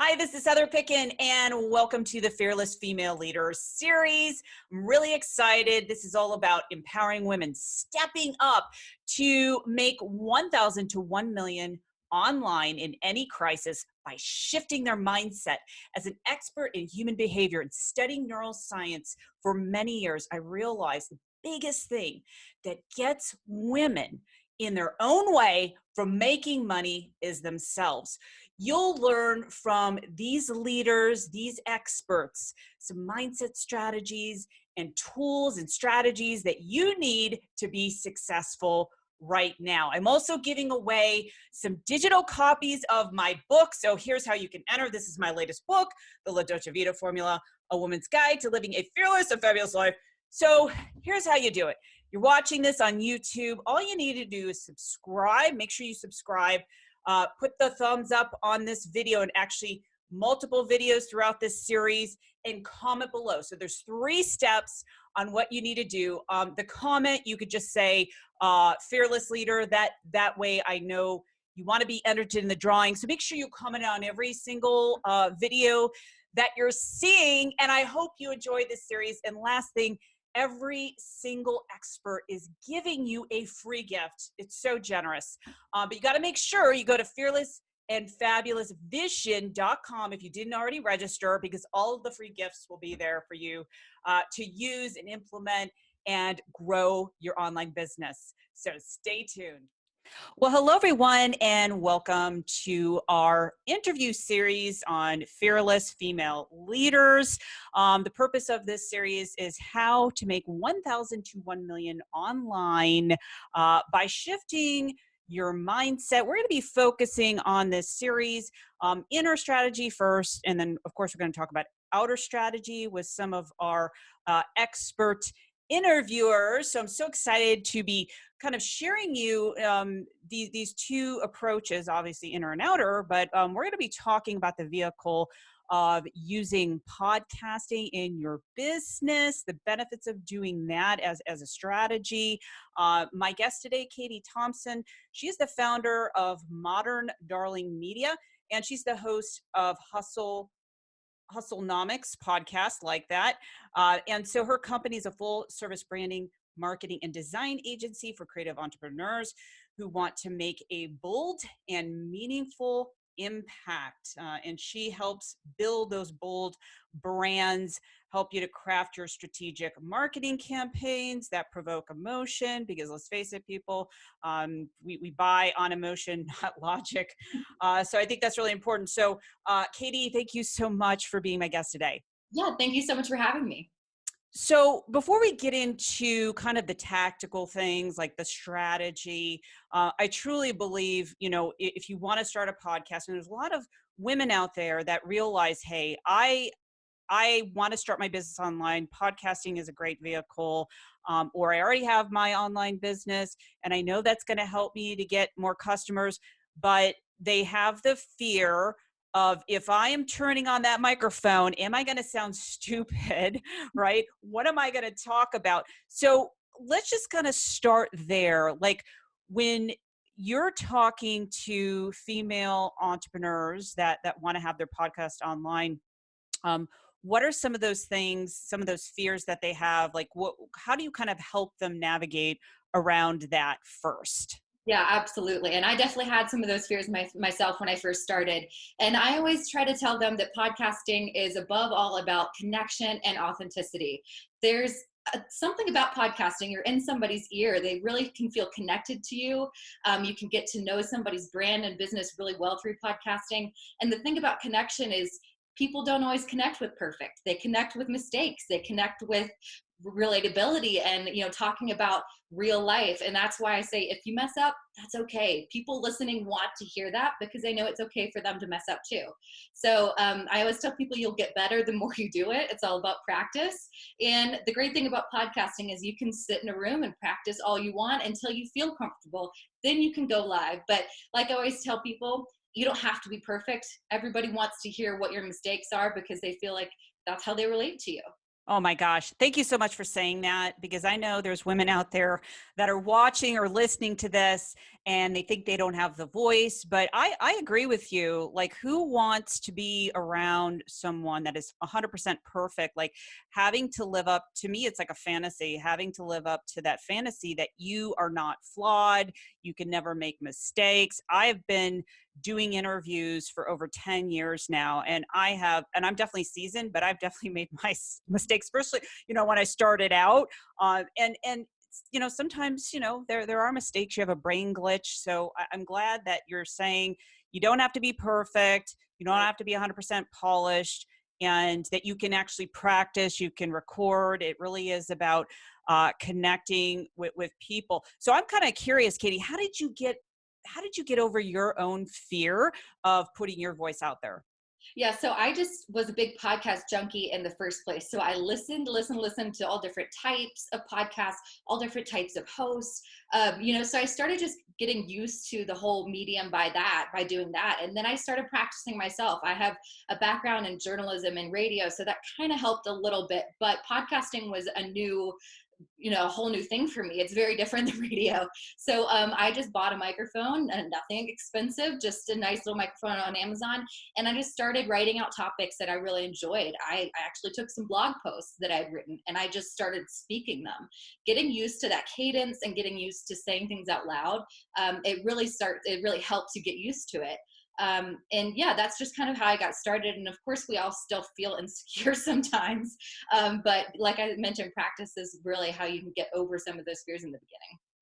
Hi, this is Heather Pickin, and welcome to the Fearless Female Leaders series. I'm really excited. This is all about empowering women stepping up to make 1,000 to 1 million online in any crisis by shifting their mindset. As an expert in human behavior and studying neuroscience for many years, I realized the biggest thing that gets women in their own way from making money is themselves. You'll learn from these leaders, these experts, some mindset strategies and tools and strategies that you need to be successful right now. I'm also giving away some digital copies of my book. So here's how you can enter. This is my latest book, The Dolce Vita Formula, A Woman's Guide to Living a Fearless and Fabulous Life. So here's how you do it. You're watching this on YouTube. All you need to do is subscribe. Make sure you subscribe. Put the thumbs up on this video and actually multiple videos throughout this series and comment below. So there's 3 steps on what you need to do. The comment, you could just say fearless leader. That way I know you want to be entered in the drawing. So make sure you comment on every single video that you're seeing. And I hope you enjoy this series. And last thing, every single expert is giving you a free gift. It's so generous. But you got to make sure you go to fearlessandfabulousvision.com if you didn't already register, because all of the free gifts will be there for you to use and implement and grow your online business. So stay tuned. Well, hello, everyone, and welcome to our interview series on fearless female leaders. The purpose of this series is how to make 1,000 to 1 million online by shifting your mindset. We're going to be focusing on this series, inner strategy first, and then, of course, we're going to talk about outer strategy with some of our expert interviewers. So I'm so excited to be kind of sharing you these 2 approaches, obviously inner and outer, but we're going to be talking about the vehicle of using podcasting in your business, the benefits of doing that as a strategy. My guest today, Katie Thompson, she's the founder of Modern Darling Media, and she's the host of Hustlenomics podcast, like that. And so her company is a full service branding, marketing, and design agency for creative entrepreneurs who want to make a bold and meaningful impact. And she helps build those bold brands, help you to craft your strategic marketing campaigns that provoke emotion, because let's face it, people, we buy on emotion, not logic. So I think that's really important. So Katie, thank you so much for being my guest today. Yeah, thank you so much for having me. So before we get into kind of the tactical things like the strategy, I truly believe, if you want to start a podcast, and there's a lot of women out there that realize, hey, I want to start my business online. Podcasting is a great vehicle, or I already have my online business, and I know that's going to help me to get more customers, but they have the fear of, if I am turning on that microphone, am I going to sound stupid, right? What am I going to talk about? So let's just kind of start there. Like, when you're talking to female entrepreneurs that want to have their podcast online, what are some of those things, some of those fears that they have? Like, how do you kind of help them navigate around that first? Yeah, absolutely. And I definitely had some of those fears myself when I first started. And I always try to tell them that podcasting is above all about connection and authenticity. There's something about podcasting. You're in somebody's ear. They really can feel connected to you. You can get to know somebody's brand and business really well through podcasting. And the thing about connection is, people don't always connect with perfect. They connect with mistakes. They connect with relatability and talking about real life. And that's why I say, if you mess up, that's okay. People listening want to hear that because they know it's okay for them to mess up too. So I always tell people, you'll get better the more you do it. It's all about practice. And the great thing about podcasting is you can sit in a room and practice all you want until you feel comfortable. Then you can go live. But like I always tell people, you don't have to be perfect. Everybody wants to hear what your mistakes are because they feel like that's how they relate to you. Oh my gosh. Thank you so much for saying that, because I know there's women out there that are watching or listening to this and they think they don't have the voice. But I agree with you. Like, who wants to be around someone that is 100% perfect? Like, having to live up to me, it's like a fantasy, having to live up to that fantasy that you are not flawed. You can never make mistakes. I have been doing interviews for over 10 years now, and I'm definitely seasoned, but I've definitely made my mistakes, especially when I started out. And sometimes there are mistakes. You have a brain glitch. So I'm glad that you're saying you don't have to be perfect, you don't Right. have to be 100% polished, and that you can actually practice, you can record. It really is about connecting with people. So I'm kind of curious, Katie, how did you get over your own fear of putting your voice out there? Yeah, so I just was a big podcast junkie in the first place. So I listened to all different types of podcasts, all different types of hosts. So I started just getting used to the whole medium by doing that. And then I started practicing myself. I have a background in journalism and radio, so that kind of helped a little bit. But podcasting was a whole new thing for me. It's very different than radio. So I just bought a microphone, and nothing expensive, just a nice little microphone on Amazon. And I just started writing out topics that I really enjoyed. I actually took some blog posts that I'd written and I just started speaking them, getting used to that cadence and getting used to saying things out loud. It really helps you get used to it. And yeah, that's just kind of how I got started. And of course, we all still feel insecure sometimes. But like I mentioned, practice is really how you can get over some of those fears in the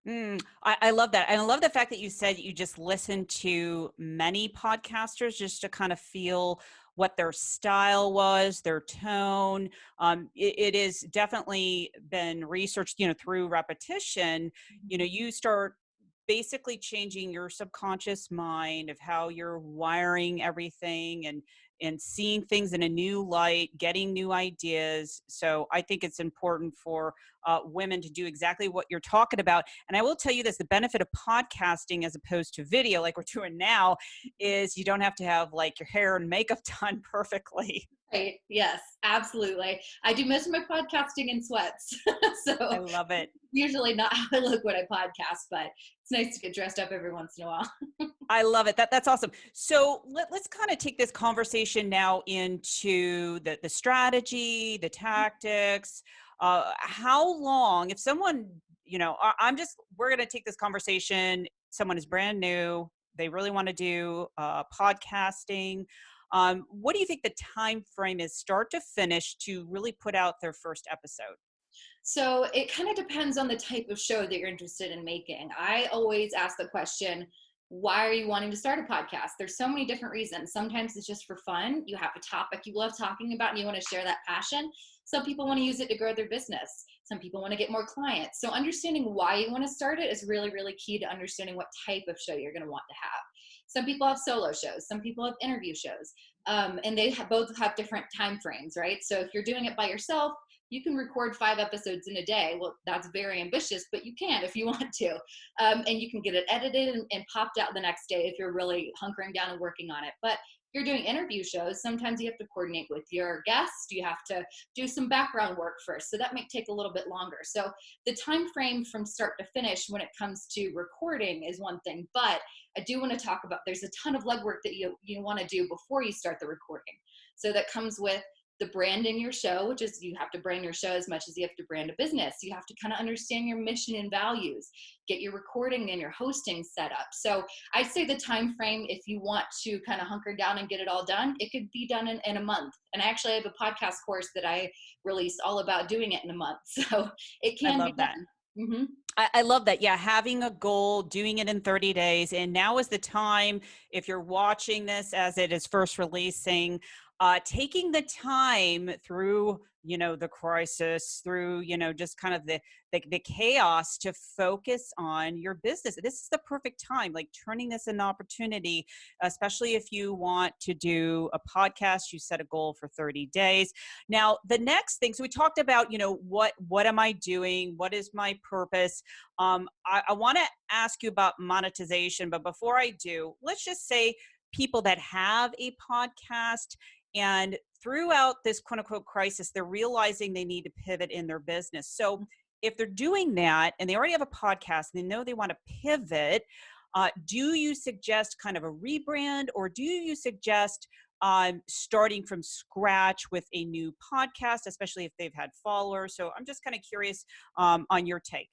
beginning. I love that. And I love the fact that you said you just listen to many podcasters just to kind of feel what their style was, their tone. It is definitely been researched, through repetition. You start basically changing your subconscious mind of how you're wiring everything, and seeing things in a new light, getting new ideas. So I think it's important for women to do exactly what you're talking about. And I will tell you this, the benefit of podcasting as opposed to video like we're doing now is you don't have to have like your hair and makeup done perfectly. Right. Yes, absolutely. I do most of my podcasting in sweats. I So love it. usually not how I look when I podcast, but it's nice to get dressed up every once in a while. I love it. That's awesome. So let's kind of take this conversation now into the strategy, the tactics. How long, if someone, we're going to take this conversation. Someone is brand new. They really want to do podcasting. What do you think the time frame is, start to finish, to really put out their first episode? So it kind of depends on the type of show that you're interested in making. I always ask the question, why are you wanting to start a podcast? There's so many different reasons. Sometimes it's just for fun. You have a topic you love talking about and you want to share that passion. Some people want to use it to grow their business. Some people want to get more clients. So understanding why you want to start it is really, really key to understanding what type of show you're going to want to have. Some people have solo shows. Some people have interview shows. And they both have different time frames, right? So if you're doing it by yourself, you can record 5 episodes in a day. Well, that's very ambitious, but you can if you want to. And you can get it edited and popped out the next day if you're really hunkering down and working on it. But if you're doing interview shows, sometimes you have to coordinate with your guest. You have to do some background work first. So that might take a little bit longer. So the time frame from start to finish when it comes to recording is one thing. But I do want to talk about, there's a ton of legwork that you want to do before you start the recording. So that comes with the branding your show, which is you have to brand your show as much as you have to brand a business. You have to kind of understand your mission and values, get your recording and your hosting set up. So I'd say the time frame, if you want to kind of hunker down and get it all done, it could be done in a month. And I actually have a podcast course that I released all about doing it in a month. So it I can be love that. done. Mm-hmm. I love that. Yeah, having a goal, doing it in 30 days. And now is the time, if you're watching this as it is first releasing, taking the time through, the crisis, through, just kind of the chaos, to focus on your business. This is the perfect time, like turning this an opportunity, especially if you want to do a podcast. You set a goal for 30 days. Now, the next thing, so we talked about, what am I doing? What is my purpose? I want to ask you about monetization, but before I do, let's just say people that have a podcast And throughout this quote unquote crisis, they're realizing they need to pivot in their business. So if they're doing that and they already have a podcast and they know they want to pivot, do you suggest kind of a rebrand, or do you suggest starting from scratch with a new podcast, especially if they've had followers? So I'm just kind of curious on your take.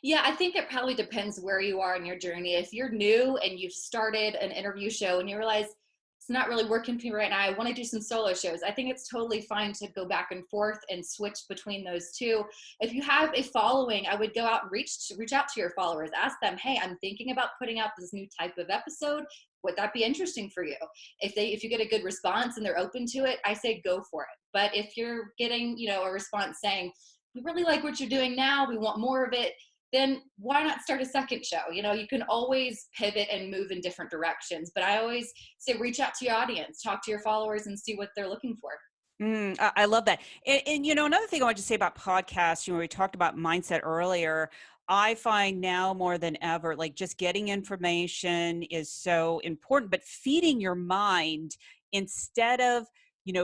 Yeah, I think it probably depends where you are in your journey. If you're new and you've started an interview show and you realize it's not really working for me right now, I want to do some solo shows, I think it's totally fine to go back and forth and switch between those two. If you have a following, I would go out and reach out to your followers, ask them, hey, I'm thinking about putting out this new type of episode. Would that be interesting for you? If you get a good response and they're open to it, I say go for it. But if you're getting, a response saying, we really like what you're doing now, we want more of it, then why not start a second show? You can always pivot and move in different directions. But I always say reach out to your audience, talk to your followers, and see what they're looking for. I love that. And another thing I want to say about podcasts, we talked about mindset earlier. I find now more than ever, like just getting information is so important, but feeding your mind instead of,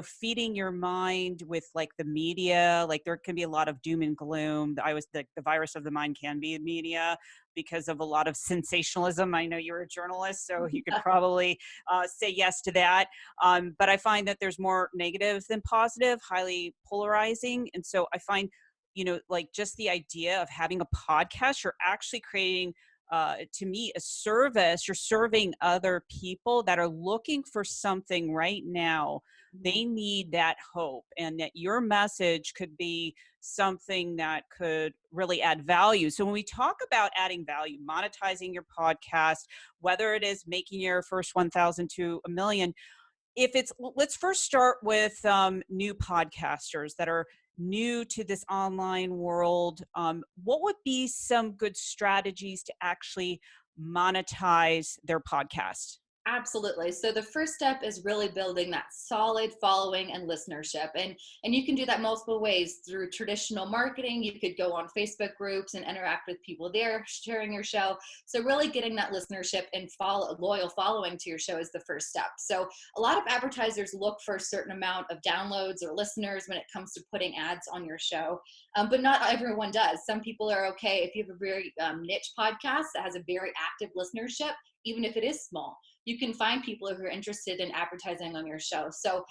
feeding your mind with like the media, like there can be a lot of doom and gloom. The virus of the mind can be media because of a lot of sensationalism. I know you're a journalist, so you could probably say yes to that. But I find that there's more negative than positive, highly polarizing. And so I find, like just the idea of having a podcast, you're actually creating, to me, a service. You're serving other people that are looking for something right now. They need that hope, and that your message could be something that could really add value. So when we talk about adding value, monetizing your podcast, whether it is making your first 1,000 to a million, let's first start with new podcasters that are new to this online world. What would be some good strategies to actually monetize their podcast? Absolutely. So the first step is really building that solid following and listenership. And you can do that multiple ways through traditional marketing. You could go on Facebook groups and interact with people there sharing your show. So really getting that listenership and loyal following to your show is the first step. So a lot of advertisers look for a certain amount of downloads or listeners when it comes to putting ads on your show. But not everyone does. Some people are okay if you have a very niche podcast that has a very active listenership, even if it is small. You can find people who are interested in advertising on your show. So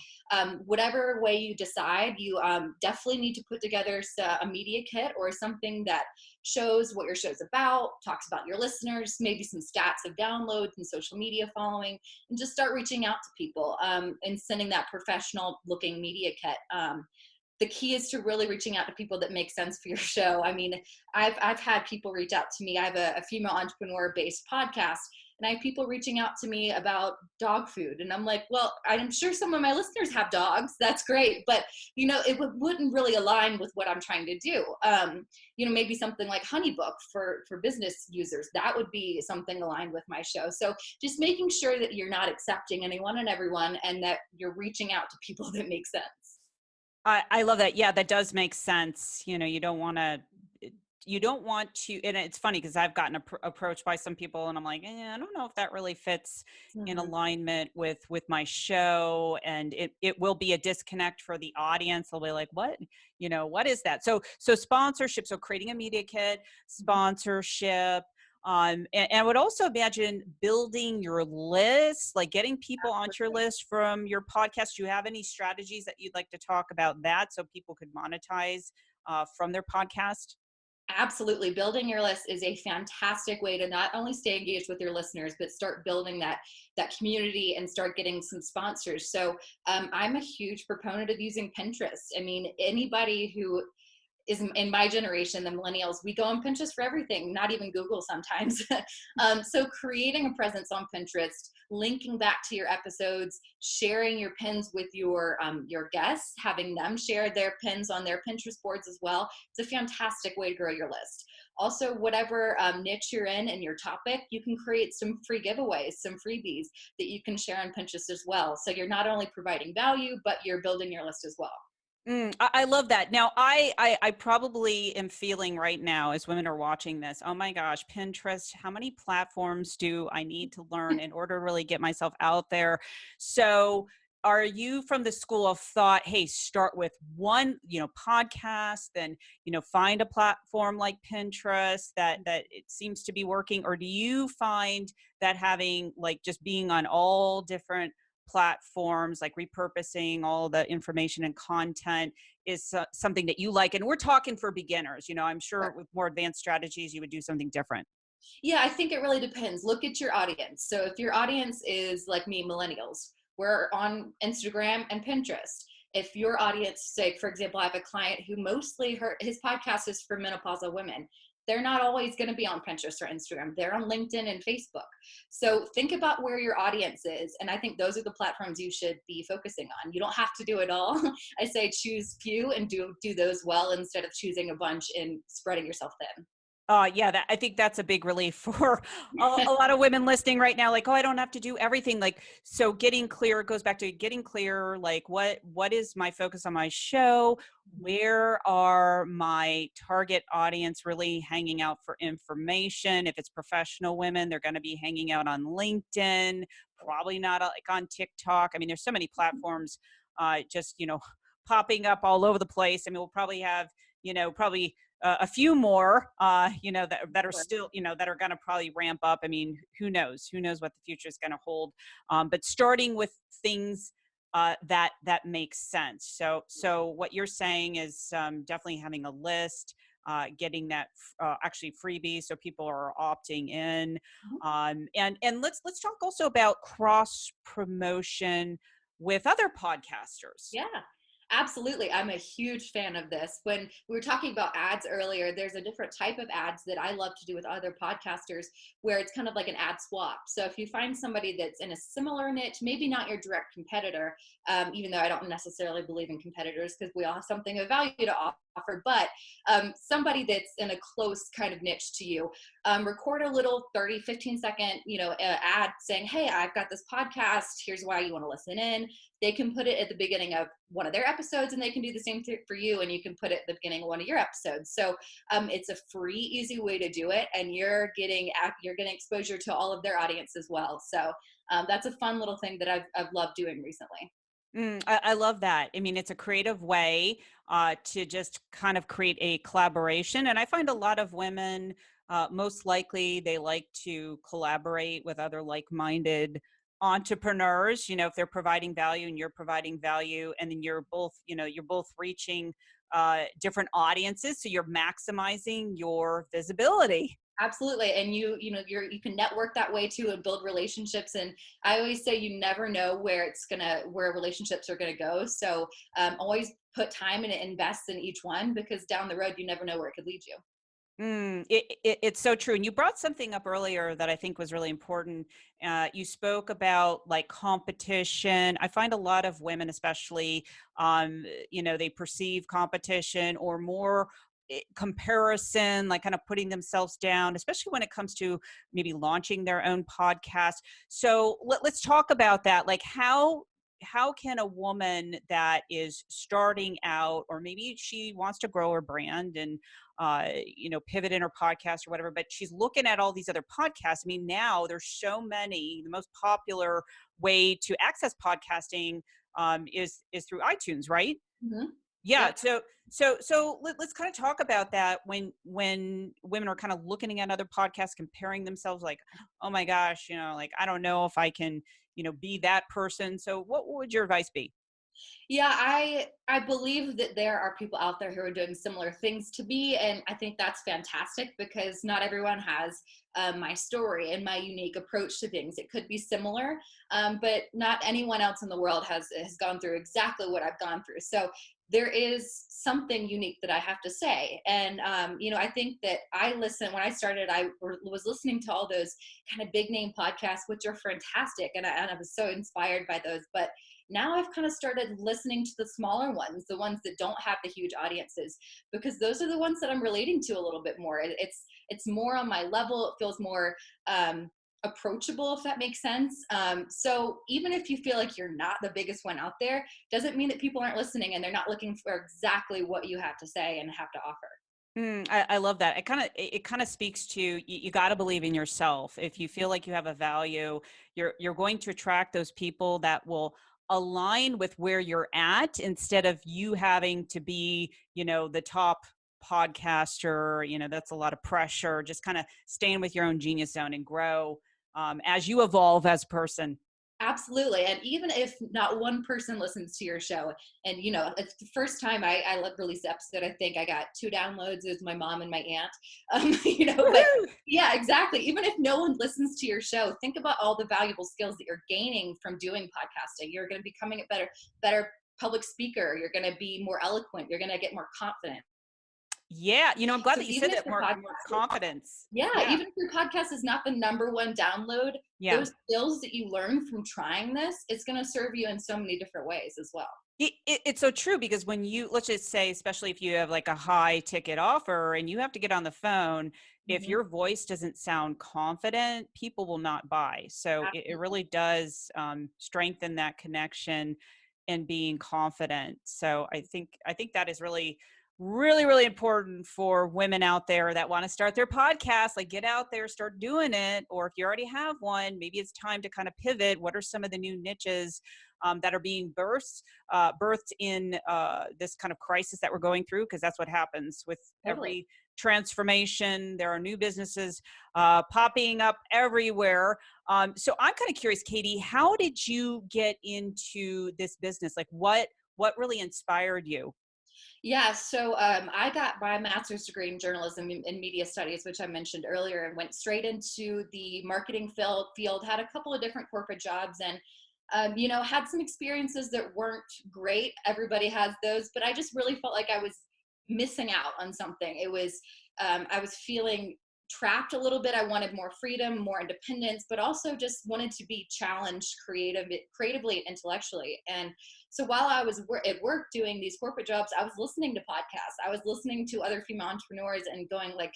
whatever way you decide, you definitely need to put together a media kit or something that shows what your show's about, talks about your listeners, maybe some stats of downloads and social media following, and just start reaching out to people and sending that professional looking media kit. The key is to really reaching out to people that make sense for your show. I mean, I've had people reach out to me. I have a female entrepreneur based podcast, and I have people reaching out to me about dog food. And I'm like, well, I'm sure some of my listeners have dogs. That's great. But, it wouldn't really align with what I'm trying to do. Maybe something like HoneyBook for business users, that would be something aligned with my show. So just making sure that you're not accepting anyone and everyone, and that you're reaching out to people that make sense. I love that. Yeah, that does make sense. You don't want to, and it's funny because I've gotten approached by some people and I'm like, I don't know if that really fits in alignment with my show. And it will be a disconnect for the audience. They'll be like, what is that? So sponsorship, so creating a media kit, sponsorship, and I would also imagine building your list, like getting people onto your list from your podcast. Do you have any strategies that you'd like to talk about that so people could monetize from their podcast? Absolutely. Building your list is a fantastic way to not only stay engaged with your listeners, but start building that community and start getting some sponsors. So I'm a huge proponent of using Pinterest. I mean, anybody who is in my generation, the millennials, we go on Pinterest for everything, not even Google sometimes. So creating a presence on Pinterest, linking back to your episodes, sharing your pins with your guests, having them share their pins on their Pinterest boards as well. It's a fantastic way to grow your list. Also, whatever niche you're in and your topic, you can create some free giveaways, some freebies that you can share on Pinterest as well. So you're not only providing value, but you're building your list as well. I love that. Now, I probably am feeling right now as women are watching this, oh my gosh, Pinterest, how many platforms do I need to learn in order to really get myself out there? So are you from the school of thought, hey, start with one, podcast, then, find a platform like Pinterest that it seems to be working? Or do you find that having like just being on all different platforms, like repurposing all the information and content is something that you like? And we're talking for beginners, I'm sure with more advanced strategies, you would do something different. Yeah, I think it really depends. Look at your audience. So if your audience is like me, millennials, we're on Instagram and Pinterest. If your audience, say, for example, I have a client who mostly his podcast is for menopausal women. They're not always going to be on Pinterest or Instagram. They're on LinkedIn and Facebook. So think about where your audience is. And I think those are the platforms you should be focusing on. You don't have to do it all. I say choose few and do those well instead of choosing a bunch and spreading yourself thin. Yeah, I think that's a big relief for a lot of women listening right now. Like, oh, I don't have to do everything. Like, so getting clear, it goes back to getting clear. Like, what is my focus on my show? Where are my target audience really hanging out for information? If it's professional women, they're going to be hanging out on LinkedIn, probably not like on TikTok. I mean, there's so many platforms, just popping up all over the place. I mean, we'll probably have probably a few more, that are still, that are going to probably ramp up. I mean, who knows what the future is going to hold. But starting with things that makes sense. So what you're saying is definitely having a list, getting that actually freebie, so people are opting in. And let's talk also about cross promotion with other podcasters. Yeah, absolutely. I'm a huge fan of this. When we were talking about ads earlier, there's a different type of ads that I love to do with other podcasters where it's kind of like an ad swap. So if you find somebody that's in a similar niche, maybe not your direct competitor, even though I don't necessarily believe in competitors because we all have something of value to offer, but somebody that's in a close kind of niche to you, record a little 30, 15-second, ad saying, hey, I've got this podcast. Here's why you want to listen in. They can put it at the beginning of one of their episodes, and they can do the same thing for you, and you can put it at the beginning of one of your episodes. So it's a free, easy way to do it, and you're getting exposure to all of their audience as well. So that's a fun little thing that I've loved doing recently. I love that. I mean, it's a creative way to just kind of create a collaboration. And I find a lot of women, most likely, they like to collaborate with other like-minded entrepreneurs. If they're providing value and you're providing value, and then you're both reaching different audiences, so you're maximizing your visibility. Absolutely. And you can network that way too and build relationships. And I always say you never know where relationships are gonna go. So always put time and invest in each one, because down the road you never know where it could lead you. It's so true. And you brought something up earlier that I think was really important. You spoke about like competition. I find a lot of women, especially, they perceive competition or more comparison, like kind of putting themselves down, especially when it comes to maybe launching their own podcast. So let's talk about that. Like how can a woman that is starting out, or maybe she wants to grow her brand and pivot in her podcast or whatever, but she's looking at all these other podcasts. I mean, now there's so many. The most popular way to access podcasting is through iTunes, right? Mm-hmm. Yeah. Yep. So let's kind of talk about that when women are kind of looking at other podcasts, comparing themselves, like, oh my gosh, like, I don't know if I can, be that person. So what would your advice be? Yeah, I believe that there are people out there who are doing similar things to me, and I think that's fantastic because not everyone has my story and my unique approach to things. It could be similar, but not anyone else in the world has gone through exactly what I've gone through. So there is something unique that I have to say, and I think that when I started, was listening to all those kind of big name podcasts, which are fantastic, and I was so inspired by those, but now I've kind of started listening to the smaller ones, the ones that don't have the huge audiences, because those are the ones that I'm relating to a little bit more. It's more on my level. It feels more approachable, if that makes sense. So even if you feel like you're not the biggest one out there, doesn't mean that people aren't listening and they're not looking for exactly what you have to say and have to offer. I love that. It kind of speaks to you got to believe in yourself. If you feel like you have a value, you're going to attract those people that will align with where you're at instead of you having to be, the top podcaster. That's a lot of pressure. Just kind of staying with your own genius zone and grow as you evolve as a person. Absolutely. And even if not one person listens to your show, and it's the first time I released the episode, I think I got 2 downloads. It was my mom and my aunt. But Woohoo! yeah, exactly. Even if no one listens to your show, think about all the valuable skills that you're gaining from doing podcasting. You're going to be becoming a better public speaker. You're going to be more eloquent. You're going to get more confident. Yeah, I'm glad So that you even said if that, your more podcast confidence. Yeah, Yeah, even if your podcast is not the number one download, yeah. those skills that you learn from trying this, it's going to serve you in so many different ways as well. It's so true, because when let's just say, especially if you have like a high ticket offer and you have to get on the phone, if Mhm. your voice doesn't sound confident, people will not buy. So it Absolutely. really does strengthen that connection and being confident. So I think that is really, really, really important for women out there that want to start their podcast. Like, get out there, start doing it. Or if you already have one, maybe it's time to kind of pivot. What are some of the new niches that are being birthed in this kind of crisis that we're going through? Because that's what happens with Totally. every transformation. There are new businesses popping up everywhere. So I'm kind of curious, Katie, how did you get into this business? Like, what really inspired you? Yeah, so I got my master's degree in journalism and media studies, which I mentioned earlier, and went straight into the marketing field. Had a couple of different corporate jobs, and had some experiences that weren't great. Everybody has those, but I just really felt like I was missing out on something. I was feeling trapped a little bit. I wanted more freedom, more independence, but also just wanted to be challenged creatively and intellectually. And so while I was at work doing these corporate jobs, I was listening to podcasts. I was listening to other female entrepreneurs and going like,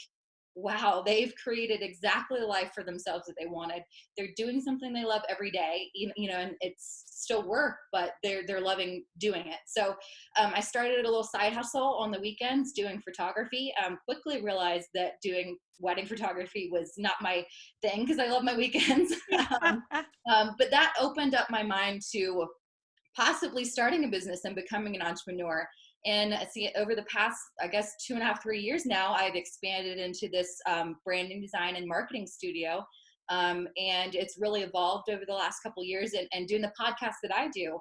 wow, they've created exactly the life for themselves that they wanted. They're doing something they love every day, and it's still work, but they're loving doing it. So I started a little side hustle on the weekends doing photography. Quickly realized that doing wedding photography was not my thing because I love my weekends. um, but that opened up my mind to possibly starting a business and becoming an entrepreneur. And see, over the past, I guess, 2.5, 3 years now, I've expanded into this branding design and marketing studio. And it's really evolved over the last couple of years. And doing the podcast that I do,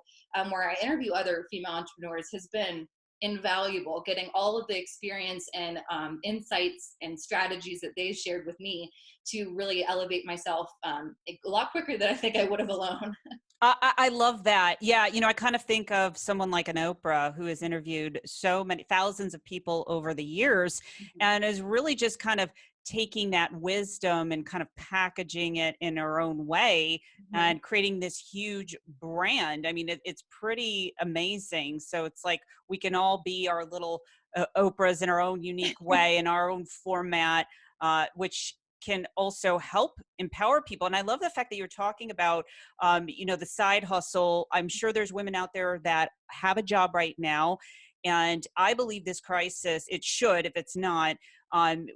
where I interview other female entrepreneurs, has been invaluable. Getting all of the experience and insights and strategies that they've shared with me to really elevate myself a lot quicker than I think I would have alone. I love that. Yeah, I kind of think of someone like an Oprah, who has interviewed so many thousands of people over the years, and is really just kind of taking that wisdom and kind of packaging it in her own way Mhm. and creating this huge brand. I mean, it's pretty amazing. So it's like we can all be our little Oprahs in our own unique way, in our own format, which can also help empower people. And I love the fact that you're talking about the side hustle. I'm sure there's women out there that have a job right now. And I believe this crisis, it should, if it's not,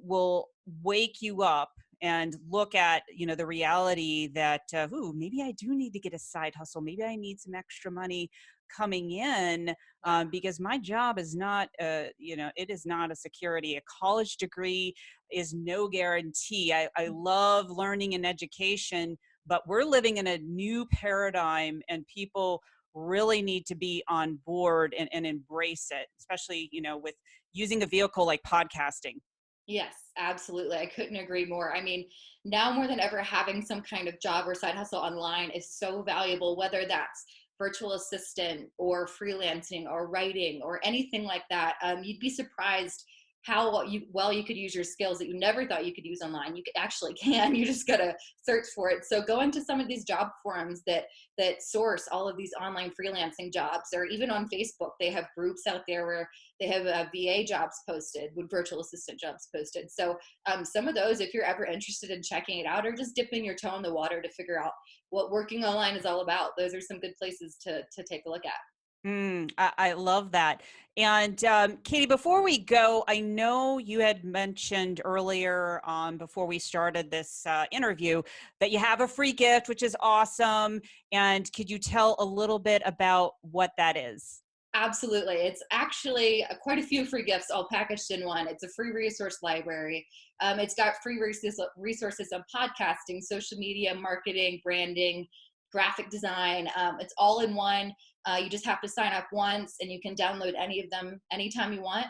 will wake you up and look at, the reality that, ooh, maybe I do need to get a side hustle. Maybe I need some extra money coming in, because my job is not, it is not a security. A college degree is no guarantee. I love learning and education, but we're living in a new paradigm, and people really need to be on board and embrace it, especially, with using a vehicle like podcasting. Yes, absolutely. I couldn't agree more. I mean, now more than ever, having some kind of job or side hustle online is so valuable, whether that's virtual assistant or freelancing or writing or anything like that. You'd be surprised how you could use your skills that you never thought you could use online. You actually can. You just gotta search for it. So go into some of these job forums that source all of these online freelancing jobs, or even on Facebook, they have groups out there where they have VA jobs posted, with virtual assistant jobs posted. So some of those, if you're ever interested in checking it out or just dipping your toe in the water to figure out what working online is all about, those are some good places to take a look at. I love that. And Katie, before we go, I know you had mentioned earlier before we started this interview that you have a free gift, which is awesome. And could you tell a little bit about what that is? Absolutely. It's actually quite a few free gifts all packaged in one. It's a free resource library. It's got free resources on podcasting, social media, marketing, branding, graphic design. It's all in one. You just have to sign up once and you can download any of them anytime you want.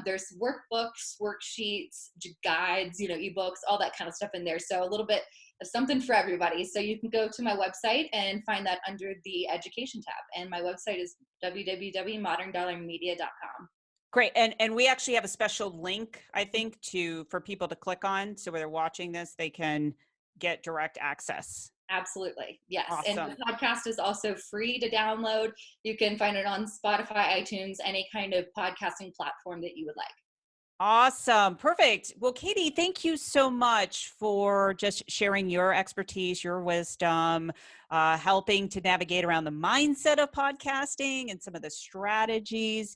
There's workbooks, worksheets, guides, ebooks, all that kind of stuff in there. So a little bit of something for everybody. So you can go to my website and find that under the education tab. And my website is www.moderndollarmedia.com. Great. And we actually have a special link, I think, for people to click on. So when they're watching this, they can get direct access. Absolutely. Yes. And the Awesome. podcast is also free to download. You can find it on Spotify, iTunes, any kind of podcasting platform that you would like. Awesome. Perfect. Well, Katie, thank you so much for just sharing your expertise, your wisdom, helping to navigate around the mindset of podcasting and some of the strategies.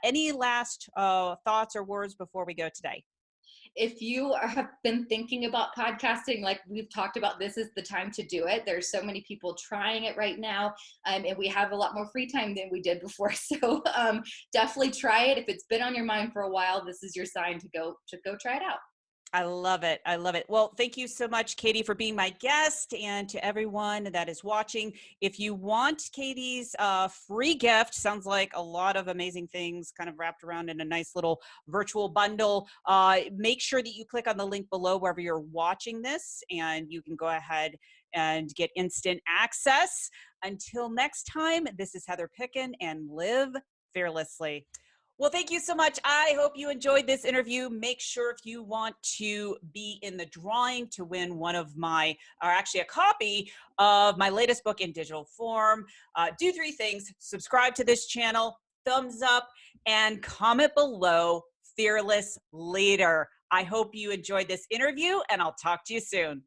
Any last thoughts or words before we go today? If you have been thinking about podcasting, like we've talked about, this is the time to do it. There's so many people trying it right now, and we have a lot more free time than we did before. So definitely try it. If it's been on your mind for a while, this is your sign to go try it out. I love it. I love it. Well, thank you so much, Katie, for being my guest, and to everyone that is watching. If you want Katie's free gift, sounds like a lot of amazing things kind of wrapped around in a nice little virtual bundle. Make sure that you click on the link below wherever you're watching this, and you can go ahead and get instant access. Until next time, this is Heather Pickin, and live fearlessly. Well, thank you so much. I hope you enjoyed this interview. Make sure if you want to be in the drawing to win one of my, or actually a copy of my latest book in digital form, do three things: subscribe to this channel, thumbs up, and comment below, Fearless Leader. I hope you enjoyed this interview, and I'll talk to you soon.